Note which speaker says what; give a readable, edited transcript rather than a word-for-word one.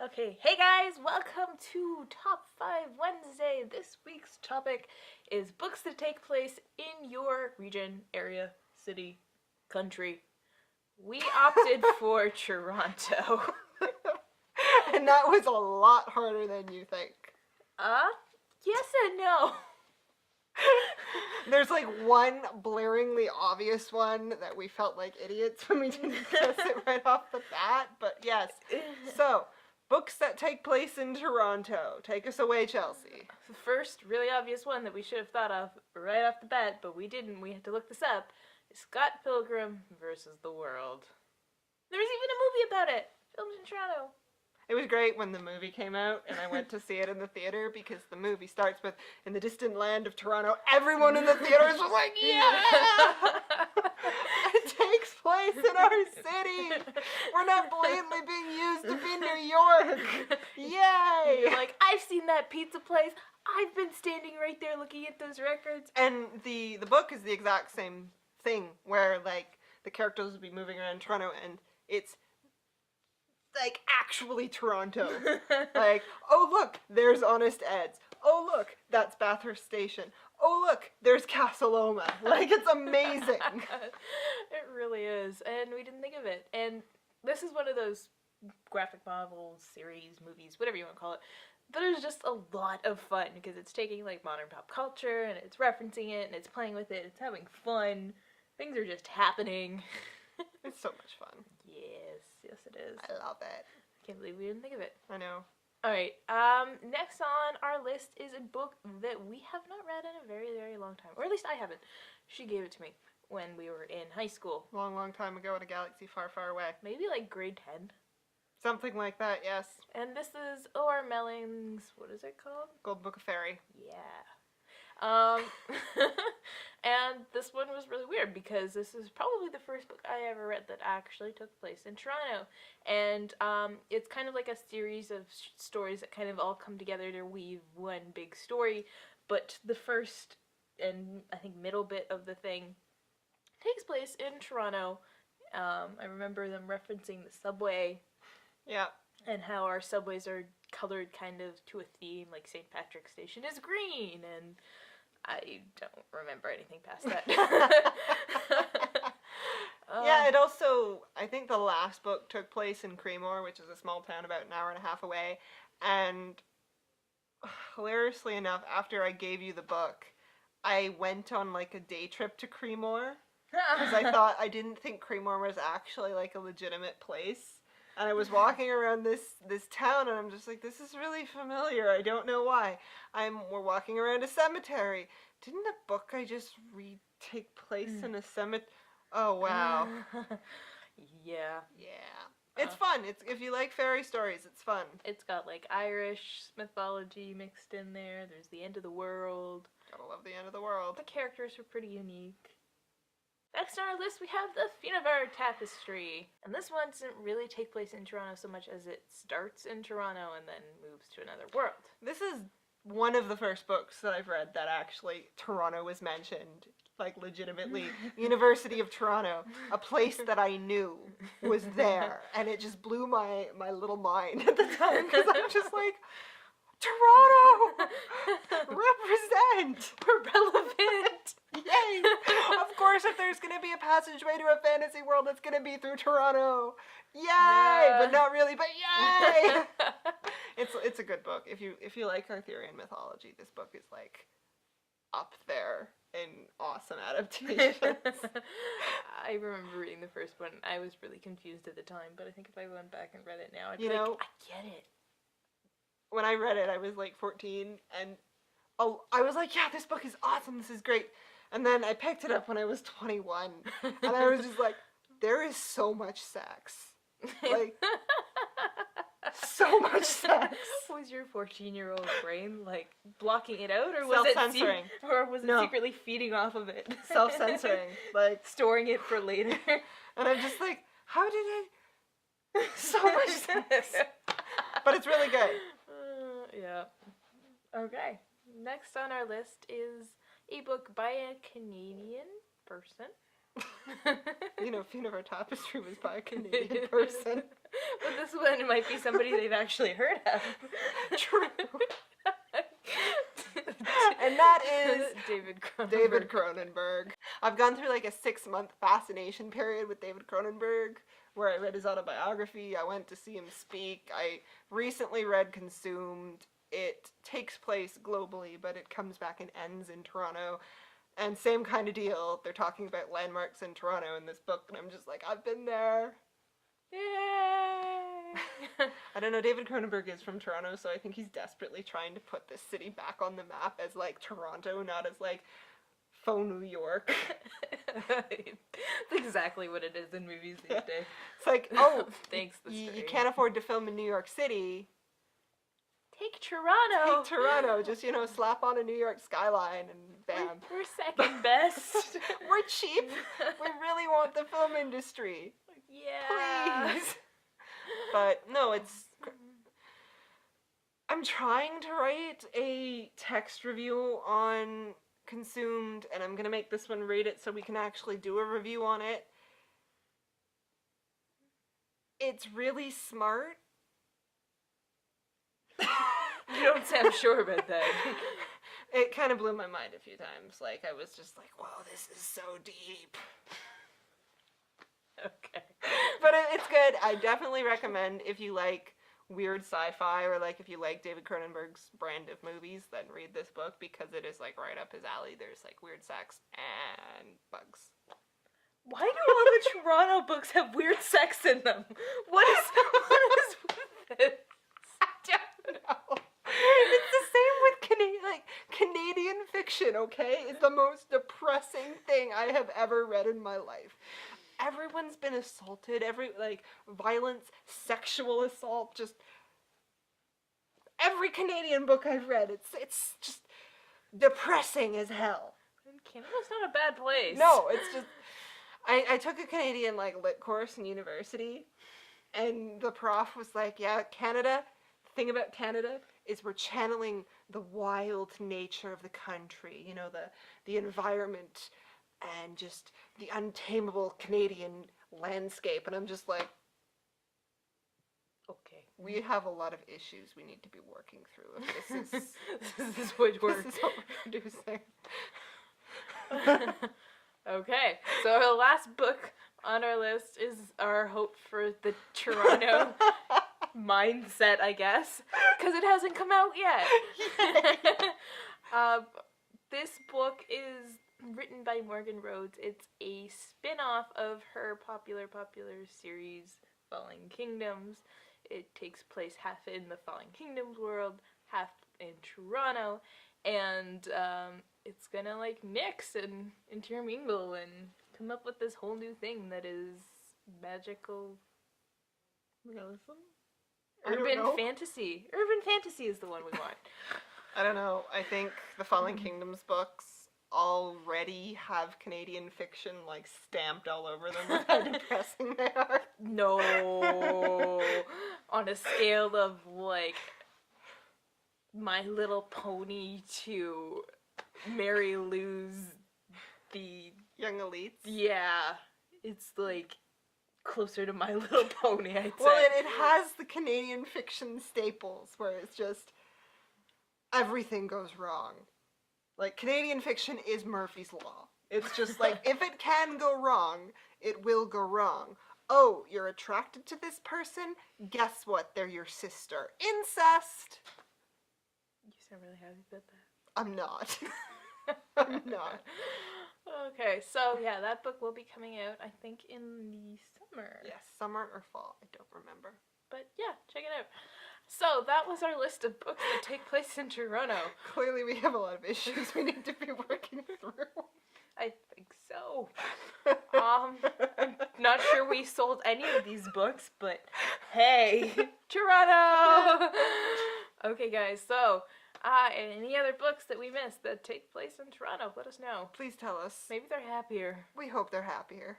Speaker 1: Okay, hey guys, welcome to Top 5 Wednesday. This week's topic is books that take place in your region, area, city, country. We opted for Toronto.
Speaker 2: And that was a lot harder than you think.
Speaker 1: Yes and no.
Speaker 2: There's like one blaringly obvious one that we felt like idiots when we didn't guess it right off the bat, but yes. So, books that take place in Toronto. Take us away, Chelsea.
Speaker 1: The first really obvious one that we should have thought of right off the bat, but we didn't. We had to look this up. Is Scott Pilgrim versus the World. There was even a movie about it, filmed in Toronto.
Speaker 2: It was great when the movie came out and I went to see it in the theater because the movie starts with, in the distant land of Toronto, everyone in the theaters was like, yeah! It takes place in our city! We're not blatantly being used to be New York! Yay!
Speaker 1: You're like, I've seen that pizza place. I've been standing right there looking at those records.
Speaker 2: And the book is the exact same thing where, like, the characters will be moving around Toronto and it's like actually Toronto. Like, oh look, there's Honest Ed's. Oh look, that's Bathurst Station. Oh look, there's Castle Oma. Like, it's amazing.
Speaker 1: It really is, and we didn't think of it. And this is one of those graphic novels, series, movies, whatever you want to call it, that is just a lot of fun because it's taking like modern pop culture and it's referencing it and it's playing with it. It's having fun. Things are just happening.
Speaker 2: It's so much fun.
Speaker 1: Yes, it is.
Speaker 2: I love it.
Speaker 1: I can't believe we didn't think of it.
Speaker 2: I know.
Speaker 1: Alright, next on our list is a book that we have not read in a very, very long time. Or at least I haven't. She gave it to me when we were in high school.
Speaker 2: Long, long time ago in a galaxy far, far away.
Speaker 1: Maybe like grade 10.
Speaker 2: Something like that, yes.
Speaker 1: And this is O.R. Melling's, what is it called?
Speaker 2: Gold Book of Fairy.
Speaker 1: Yeah. And this one was really weird because this is probably the first book I ever read that actually took place in Toronto. And it's kind of like a series of stories that kind of all come together to weave one big story. But the first and I think middle bit of the thing takes place in Toronto. I remember them referencing the subway.
Speaker 2: Yeah.
Speaker 1: And how our subways are colored kind of to a theme, like St. Patrick's Station is green, and I don't remember anything past that.
Speaker 2: Yeah, it also, I think the last book took place in Creemore, which is a small town about an hour and a half away, and hilariously enough, after I gave you the book, I went on like a day trip to Creemore, because I didn't think Creemore was actually like a legitimate place. And I was walking around this town, and I'm just like, this is really familiar. I don't know why. We're walking around a cemetery. Didn't the book I just read take place in a cemetery? Oh, wow.
Speaker 1: Yeah.
Speaker 2: It's fun. If you like fairy stories, it's fun.
Speaker 1: It's got like Irish mythology mixed in there. There's the end of the world.
Speaker 2: Gotta love the end of the world.
Speaker 1: The characters are pretty unique. Next on our list, we have the Funevar Tapestry. And this one doesn't really take place in Toronto so much as it starts in Toronto and then moves to another world.
Speaker 2: This is one of the first books that I've read that actually Toronto was mentioned. Like, legitimately. University of Toronto. A place that I knew was there. And it just blew my little mind at the time. Because I'm just like, Toronto! Represent!
Speaker 1: We're relevant!
Speaker 2: Yay! Of course, if there's going to be a passageway to a fantasy world, it's going to be through Toronto. Yay! Yeah. But not really, but yay! It's a good book. If you like Arthurian mythology, this book is like up there in awesome adaptations.
Speaker 1: I remember reading the first one. I was really confused at the time, but I think if I went back and read it now, I'd be like, I get it.
Speaker 2: When I read it, I was like 14, and I was like, yeah, this book is awesome, this is great. And then I picked it up when I was 21, and I was just like, there is so much sex. Like, so much sex.
Speaker 1: Was your 14-year-old brain, like, blocking it out, or was
Speaker 2: self-censoring?
Speaker 1: It secretly feeding off of it?
Speaker 2: Self-censoring. Like,
Speaker 1: storing it for later.
Speaker 2: And I'm just like, how did I... So much sex. But it's really good.
Speaker 1: Yeah. Okay. Next on our list is a book by a Canadian person.
Speaker 2: You know, Funeral Tapestry was by a Canadian person.
Speaker 1: But this one might be somebody they've actually heard of.
Speaker 2: True. And that is
Speaker 1: David Cronenberg.
Speaker 2: David Cronenberg. I've gone through like a 6-month fascination period with David Cronenberg, where I read his autobiography, I went to see him speak, I recently read Consumed. It takes place globally, but it comes back and ends in Toronto. And same kind of deal. They're talking about landmarks in Toronto in this book, and I'm just like, I've been there.
Speaker 1: Yay!
Speaker 2: I don't know, David Cronenberg is from Toronto, so I think he's desperately trying to put this city back on the map as, like, Toronto, not as, like, faux New York.
Speaker 1: That's exactly what it is in movies these days.
Speaker 2: It's like, oh,
Speaker 1: thanks.
Speaker 2: You can't afford to film in New York City.
Speaker 1: Take Toronto.
Speaker 2: Take Toronto. Just, you know, slap on a New York skyline and bam.
Speaker 1: We're second best.
Speaker 2: We're cheap. We really want the film industry.
Speaker 1: Yeah.
Speaker 2: Please. But no, I'm trying to write a text review on Consumed, and I'm gonna make this one rate it so we can actually do a review on it. It's really smart.
Speaker 1: You don't sound sure about that.
Speaker 2: It kind of blew my mind a few times. Like, I was just like, whoa, this is so deep.
Speaker 1: Okay.
Speaker 2: But it's good. I definitely recommend if you like weird sci-fi, or like if you like David Cronenberg's brand of movies, then read this book, because it is like right up his alley. There's like weird sex and bugs.
Speaker 1: Why do all the Toronto books have weird sex in them? What is with this?
Speaker 2: I don't know. It's the same with Canadian fiction, okay? It's the most depressing thing I have ever read in my life. Everyone's been assaulted, violence, sexual assault, just every Canadian book I've read, it's just depressing as hell.
Speaker 1: Canada's not a bad place.
Speaker 2: No, it's just, I took a Canadian, lit course in university, and the prof was like, yeah, Canada, the thing about Canada is we're channeling the wild nature of the country, you know, the environment, and just the untamable Canadian landscape. And I'm just like, okay, we have a lot of issues we need to be working through if this is
Speaker 1: this is what we're
Speaker 2: producing.
Speaker 1: Okay, so our last book on our list is our hope for the Toronto mindset, I guess, because it hasn't come out yet. This book is written by Morgan Rhodes. It's a spin-off of her popular series, Falling Kingdoms. It takes place half in the Falling Kingdoms world, half in Toronto, and it's gonna mix and intermingle and come up with this whole new thing that is magical realism? Urban fantasy. Urban fantasy is the one we want.
Speaker 2: I don't know. I think the Fallen Kingdoms books already have Canadian fiction stamped all over them with how depressing they are.
Speaker 1: No. On a scale of My Little Pony to Mary Lou's The
Speaker 2: Young Elites.
Speaker 1: Yeah. It's closer to My Little Pony, I'd say.
Speaker 2: Well, it has the Canadian fiction staples where it's just everything goes wrong. Canadian fiction is Murphy's Law. It's just if it can go wrong, it will go wrong. Oh, you're attracted to this person? Guess what? They're your sister. Incest!
Speaker 1: You sound really happy about that.
Speaker 2: I'm not. I'm not.
Speaker 1: Okay, so yeah, that book will be coming out, I think, in the summer.
Speaker 2: Yes, summer or fall. I don't remember.
Speaker 1: But yeah, check it out. So that was our list of books that take place in Toronto.
Speaker 2: Clearly we have a lot of issues we need to be working through.
Speaker 1: I think so. I'm not sure we sold any of these books, but hey, Toronto! Okay, guys, so any other books that we missed that take place in Toronto, let us know.
Speaker 2: Please tell us.
Speaker 1: Maybe they're happier.
Speaker 2: We hope they're happier.